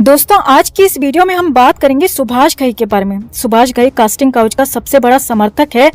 दोस्तों, आज की इस वीडियो में हम बात करेंगे सुभाष घई के बारे में। सुभाष घई कास्टिंग काउच का सबसे बड़ा समर्थक है,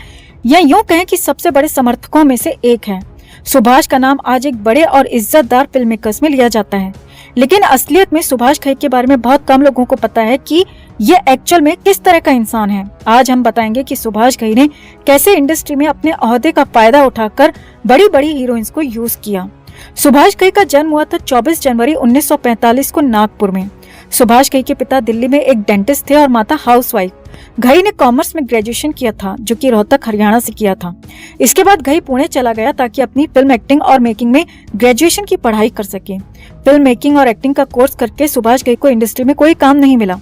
या यूं कहें कि सबसे बड़े समर्थकों में से एक है। सुभाष का नाम आज एक बड़े और इज्जतदार फिल्म मेकर्स में लिया जाता है, लेकिन असलियत में सुभाष घई के बारे में बहुत कम लोगों को पता है कि ये एक्चुअल में किस तरह का इंसान है। आज हम बताएंगे कि सुभाष घई ने कैसे इंडस्ट्री में अपने ओहदे का फायदा उठाकर बड़ी बड़ी हीरोइंस को यूज किया। सुभाष घई का जन्म हुआ था 24 जनवरी 1945 को नागपुर में। सुभाष घई के पिता दिल्ली में एक डेंटिस्ट थे और माता हाउसवाइफ। घई ने कॉमर्स में ग्रेजुएशन किया था, जो कि रोहतक हरियाणा से किया था। इसके बाद घई पुणे चला गया ताकि अपनी फिल्म एक्टिंग और मेकिंग में ग्रेजुएशन की पढ़ाई कर सके। फिल्म मेकिंग और एक्टिंग का कोर्स करके सुभाष घई को इंडस्ट्री में कोई काम नहीं मिला।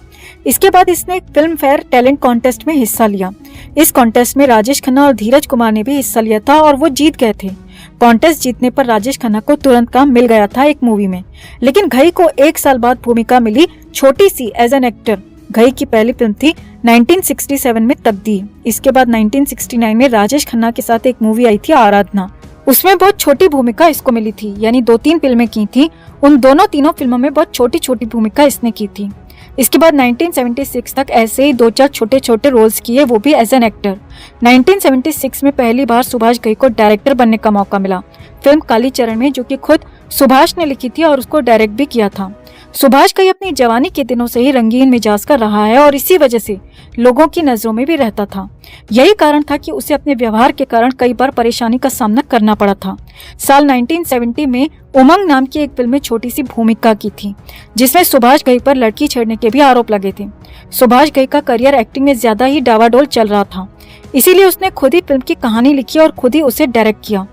इसके बाद इसने फिल्म फेयर टैलेंट कॉन्टेस्ट में हिस्सा लिया। इस कॉन्टेस्ट में राजेश खन्ना और धीरज कुमार ने भी हिस्सा लिया था और वो जीत गए थे। कॉन्टेस्ट जीतने पर राजेश खन्ना को तुरंत काम मिल गया था एक मूवी में, लेकिन घई को 1 साल बाद भूमिका मिली, छोटी सी, एज एन एक्टर। घई की पहली फिल्म थी 1967 में तकदीर। इसके बाद 1969 में राजेश खन्ना के साथ एक मूवी आई थी आराधना। उसमें बहुत छोटी भूमिका इसको मिली थी, यानी 2-3 फिल्में की थी। उन तीनों फिल्मों में बहुत छोटी छोटी भूमिका इसने की थी। इसके बाद 1976 तक ऐसे ही 2-4 छोटे छोटे रोल्स किए, वो भी एज एन एक्टर। 1976 में पहली बार सुभाष घई को डायरेक्टर बनने का मौका मिला, फिल्म कालीचरण में, जो कि खुद सुभाष ने लिखी थी और उसको डायरेक्ट भी किया था। सुभाष घई अपनी जवानी के दिनों से ही रंगीन मिजाज का रहा है और इसी वजह से लोगों की नजरों में भी रहता था। यही कारण था कि उसे अपने व्यवहार के कारण कई बार परेशानी का सामना करना पड़ा था। साल 1970 में उमंग नाम की एक फिल्म में छोटी सी भूमिका की थी, जिसमें सुभाष घई पर लड़की छेड़ने के भी आरोप लगे थे। सुभाष घई का करियर एक्टिंग में ज्यादा ही डावाडोल चल रहा था, इसीलिए उसने खुद ही फिल्म की कहानी लिखी और खुद ही उसे डायरेक्ट किया।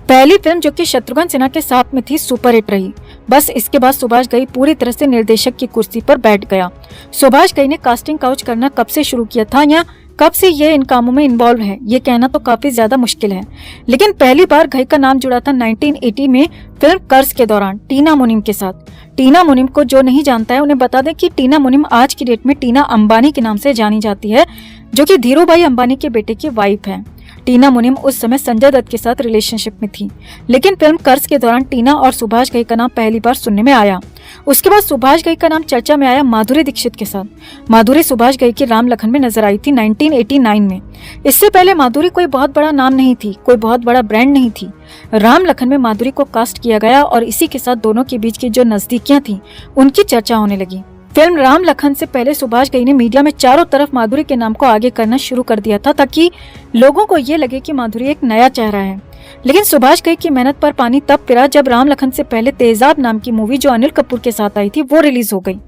पहली फिल्म, जो कि शत्रुघ्न सिन्हा के साथ में थी, सुपरहिट रही। बस इसके बाद सुभाष घई पूरी तरह से निर्देशक की कुर्सी पर बैठ गया। सुभाष घई ने कास्टिंग काउच करना कब से शुरू किया था या कब से ये इन कामों में इन्वॉल्व है, ये कहना तो काफी ज्यादा मुश्किल है, लेकिन पहली बार घई का नाम जुड़ा था 1980 में फिल्म कर्ज के दौरान टीना मुनीम के साथ। टीना मुनीम को जो नहीं जानता है उन्हें बता दें कि टीना मुनीम आज की डेट में टीना अंबानी के नाम से जानी जाती है, जो कि धीरूभाई अंबानी के बेटे की वाइफ है। टीना मुनीम उस समय संजय दत्त के साथ रिलेशनशिप में थी, लेकिन फिल्म कर्ज के दौरान टीना और सुभाष घई का नाम पहली बार सुनने में आया। उसके बाद सुभाष घई का नाम चर्चा में आया माधुरी दीक्षित के साथ। माधुरी सुभाष घई की राम लखन में नजर आई थी 1989 में। इससे पहले माधुरी कोई बहुत बड़ा नाम नहीं थी, कोई बहुत बड़ा ब्रांड नहीं थी। राम लखन में माधुरी को कास्ट किया गया और इसी के साथ दोनों के बीच की जो नजदीकियां थी, उनकी चर्चा होने लगी। फिल्म राम लखन से पहले सुभाष घई ने मीडिया में चारों तरफ माधुरी के नाम को आगे करना शुरू कर दिया था, ताकि लोगों को ये लगे कि माधुरी एक नया चेहरा है। लेकिन सुभाष घई की मेहनत पर पानी तब फिरा जब राम लखन से पहले तेजाब नाम की मूवी, जो अनिल कपूर के साथ आई थी, वो रिलीज हो गई।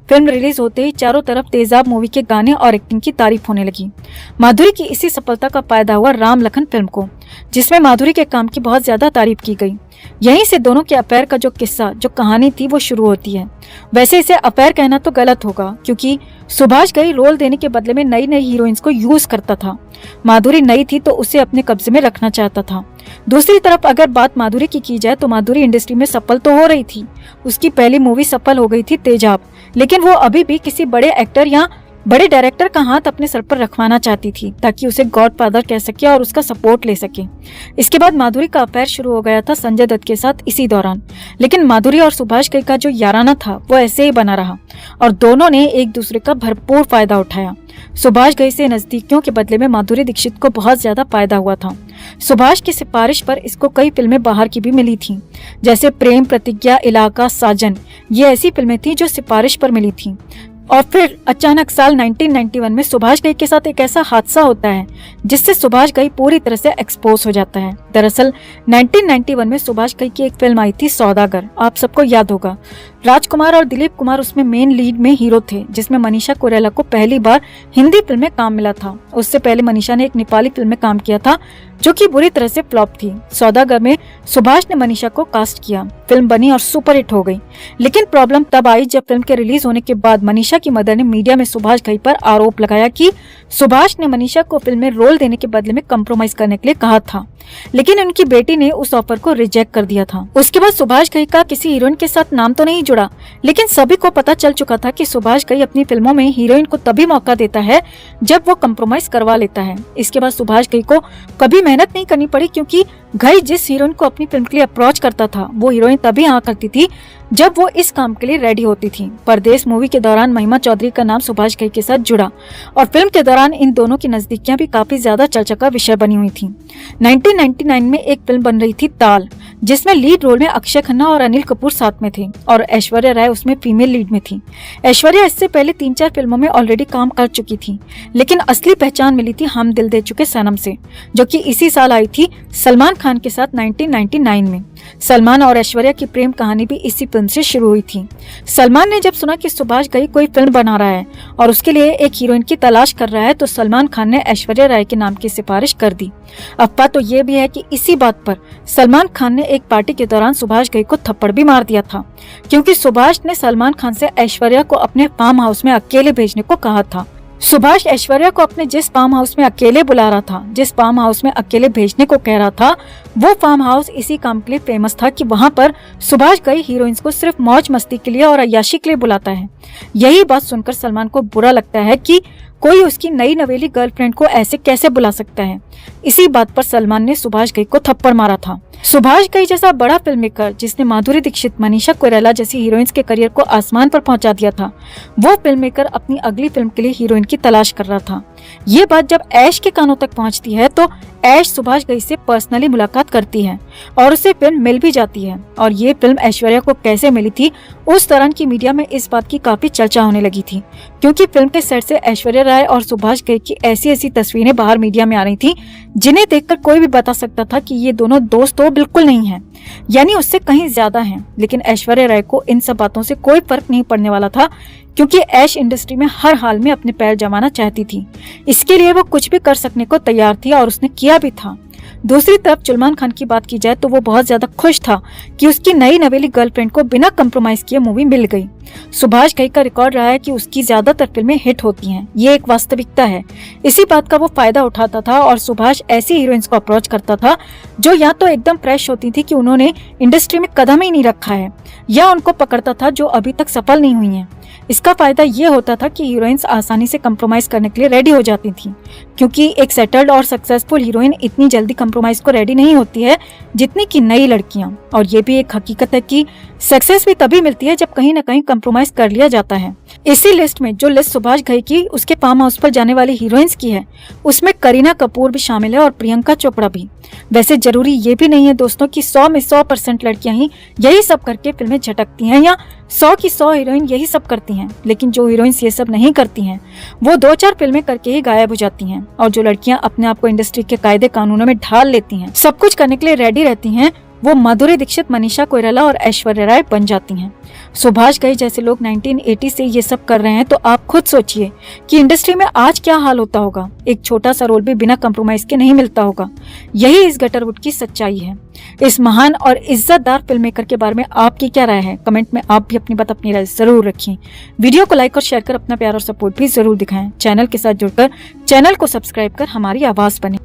फिल्म रिलीज होते ही चारों तरफ तेजाब मूवी के गाने और एक्टिंग की तारीफ होने लगी। माधुरी की इसी सफलता का फायदा हुआ राम लखन फिल्म को, जिसमें माधुरी के काम की बहुत ज्यादा तारीफ की गई। यहीं से दोनों के अफेयर का जो किस्सा, जो कहानी थी, वो शुरू होती है। वैसे इसे अफेयर कहना तो गलत होगा, क्योंकि सुभाष घई रोल देने के बदले में नई नई हीरोइंस को यूज करता था। माधुरी नई थी तो उसे अपने कब्जे में रखना चाहता था। दूसरी तरफ अगर बात माधुरी की जाए तो माधुरी इंडस्ट्री में सफल तो हो रही थी। उसकी पहली मूवी सफल हो गई थी तेजाब, लेकिन वो अभी भी किसी बड़े एक्टर या बड़े डायरेक्टर का हाथ अपने सर पर रखवाना चाहती थी, ताकि उसे गॉडफादर कह सके और उसका सपोर्ट ले सके। इसके बाद माधुरी का अफेयर शुरू हो गया था संजय दत्त के साथ इसी दौरान, लेकिन माधुरी और सुभाष घई का जो याराना था वो ऐसे ही बना रहा और दोनों ने एक दूसरे का भरपूर फायदा उठाया। सुभाष घई से नजदीकियों के बदले में माधुरी दीक्षित को बहुत ज्यादा फायदा हुआ था। सुभाष की सिफारिश पर इसको कई फिल्में बाहर की भी मिली थी, जैसे प्रेम, प्रतिज्ञा, इलाका, साजन। ये ऐसी फिल्में थी जो सिफारिश पर मिली थी। और फिर अचानक साल 1991 में सुभाष घई के साथ एक ऐसा हादसा होता है जिससे सुभाष घई पूरी तरह से एक्सपोज हो जाता है। दरअसल 1991 में सुभाष घई की एक फिल्म आई थी सौदागर, आप सबको याद होगा। राजकुमार और दिलीप कुमार उसमें मेन लीड में हीरो थे, जिसमें मनीषा कोइराला को पहली बार हिंदी फिल्म में काम मिला था। उससे पहले मनीषा ने एक नेपाली फिल्म में काम किया था, जो कि बुरी तरह से फ्लॉप थी। सौदागर में सुभाष ने मनीषा को कास्ट किया। फिल्म बनी और सुपरहिट हो गई, लेकिन प्रॉब्लम तब आई जब फिल्म के रिलीज होने के बाद मनीषा की मदर ने मीडिया में सुभाष घई पर आरोप लगाया कि सुभाष ने मनीषा को फिल्म में रोल देने के बदले में कंप्रोमाइज करने के लिए कहा था, लेकिन उनकी बेटी ने उस ऑफर को रिजेक्ट कर दिया था। उसके बाद सुभाष घई का किसी हीरोइन के साथ नाम तो नहीं जुड़ा, लेकिन सभी को पता चल चुका था कि सुभाष घई अपनी फिल्मों में हीरोइन को तभी मौका देता है जब वो कंप्रोमाइज करवा लेता है। इसके बाद सुभाष घई को कभी मेहनत नहीं करनी पड़ी, क्योंकि घई जिस हीरोइन को अपनी फिल्म के लिए अप्रोच करता था वो हीरोइन तभी हाँ करती थी जब वो इस काम के लिए रेडी होती थी। परदेश मूवी के दौरान महिमा चौधरी का नाम सुभाष घई के साथ जुड़ा और फिल्म के दौरान इन दोनों की नजदीकियां भी काफी ज्यादा चर्चा का विषय बनी हुई थी। 1999 में एक फिल्म बन रही थी ताल, जिसमें लीड रोल में अक्षय खन्ना और अनिल कपूर साथ में थे और ऐश्वर्या राय उसमें फीमेल लीड में थी। ऐश्वर्या इससे पहले 3-4 फिल्मों में ऑलरेडी काम कर चुकी थी, लेकिन असली पहचान मिली थी हम दिल दे चुके सनम से, जो कि इसी साल आई थी सलमान खान के साथ 1999 में। सलमान और ऐश्वर्या की प्रेम कहानी भी इसी फिल्म से शुरू हुई थी। सलमान ने जब सुना कि सुभाष घई कोई फिल्म बना रहा है और उसके लिए एक हीरोइन की तलाश कर रहा है, तो सलमान खान ने ऐश्वर्या राय के नाम की सिफारिश कर दी। अफवाह तो ये भी है कि इसी बात पर सलमान खान ने एक पार्टी के दौरान सुभाष घई को थप्पड़ भी मार दिया था, क्योंकि सुभाष ने सलमान खान से ऐश्वर्या को अपने फार्म हाउस में अकेले भेजने को कहा था। सुभाष ऐश्वर्या को अपने जिस फार्म हाउस में अकेले बुला रहा था, जिस फार्म हाउस में अकेले भेजने को कह रहा था, वो फार्म हाउस इसी काम के लिए फेमस था कि वहाँ पर सुभाष घई हीरोइंस को सिर्फ मौज मस्ती के लिए और अय्याशी के लिए बुलाता है। यही बात सुनकर सलमान को बुरा लगता है कि कोई उसकी नई नवेली गर्लफ्रेंड को ऐसे कैसे बुला सकता है। इसी बात पर सलमान ने सुभाष घई को थप्पड़ मारा था। सुभाष घई जैसा बड़ा फिल्म मेकर, जिसने माधुरी दीक्षित, मनीषा कोइराला जैसी हीरोइंस के करियर को आसमान पर पहुंचा दिया था, वो फिल्म मेकर अपनी अगली फिल्म के लिए हीरोइन की तलाश कर रहा था। ये बात जब ऐश के कानों तक पहुंचती है तो ऐश सुभाष घई से पर्सनली मुलाकात करती है और उसे फिल्म मिल भी जाती है। और ये फिल्म ऐश्वर्या को कैसे मिली थी, उस दौरान की मीडिया में इस बात की काफी चर्चा होने लगी थी, क्योंकि फिल्म के सेट से ऐश्वर्या राय और सुभाष घई की ऐसी ऐसी तस्वीरें बाहर मीडिया में आ रही थी, जिन्हें देखकर कोई भी बता सकता था कि ये दोनों दोस्त तो बिल्कुल नहीं हैं, यानी उससे कहीं ज्यादा हैं। लेकिन ऐश्वर्या राय को इन सब बातों से कोई फर्क नहीं पड़ने वाला था, क्योंकि ऐश इंडस्ट्री में हर हाल में अपने पैर जमाना चाहती थी। इसके लिए वो कुछ भी कर सकने को तैयार थी और उसने किया भी था। दूसरी तरफ सलमान खान की बात की जाए तो वो बहुत ज्यादा खुश था कि उसकी नई नवेली गर्लफ्रेंड को बिना कंप्रोमाइज किए मूवी मिल गई। सुभाष घई का रिकॉर्ड रहा है कि उसकी ज्यादातर फिल्में हिट होती हैं, ये एक वास्तविकता है। इसी बात का वो फायदा उठाता था और सुभाष ऐसी हीरोइंस को अप्रोच करता था जो या तो एकदम फ्रेश होती थी कि उन्होंने इंडस्ट्री में कदम ही नहीं रखा है, या उनको पकड़ता था जो अभी तक सफल नहीं हुई हैं। इसका फायदा ये होता था कि हीरोइंस आसानी से कंप्रोमाइज करने के लिए रेडी हो जाती थी, क्योंकि एक सेटल्ड और सक्सेसफुल हीरोइन इतनी जल्दी कंप्रोमाइज को रेडी नहीं होती है जितनी कि नई लड़कियां। और ये भी एक हकीकत है कि सक्सेस भी तभी मिलती है जब कहीं न कहीं कंप्रोमाइज कर लिया जाता है। इसी लिस्ट में जो लिस्ट सुभाष घई की उसके फार्म हाउस पर जाने वाली हीरोइंस की है, उसमें करीना कपूर भी शामिल है और प्रियंका चोपड़ा भी। वैसे जरूरी ये भी नहीं है दोस्तों कि 100 में 100% लड़कियां ही यही सब करके फिल्में झटकती हैं, या 100 की 100 हीरोइन यही सब करती हैं। लेकिन जो हीरोइंस ये सब नहीं करती हैं, वो 2-4 फिल्में करके ही गायब हो जाती हैं। और जो लड़कियां अपने आप को इंडस्ट्री के कायदे कानूनों में ढाल लेती हैं, सब कुछ करने के लिए रेडी रहती हैं, वो माधुरी दीक्षित, मनीषा कोइराला और ऐश्वर्या राय बन जाती हैं। सुभाष घई जैसे लोग 1980 से ये सब कर रहे हैं, तो आप खुद सोचिए कि इंडस्ट्री में आज क्या हाल होता होगा। एक छोटा सा रोल भी बिना कंप्रोमाइज के नहीं मिलता होगा। यही इस गटरवुड की सच्चाई है। इस महान और इज्जतदार फिल्म मेकर के बारे में आपकी क्या राय है? कमेंट में आप भी अपनी बात, अपनी राय जरूर रखिए। वीडियो को लाइक और शेयर कर अपना प्यार और सपोर्ट भी जरूर दिखाएं। चैनल के साथ जुड़कर चैनल को सब्सक्राइब कर हमारी आवाज बने।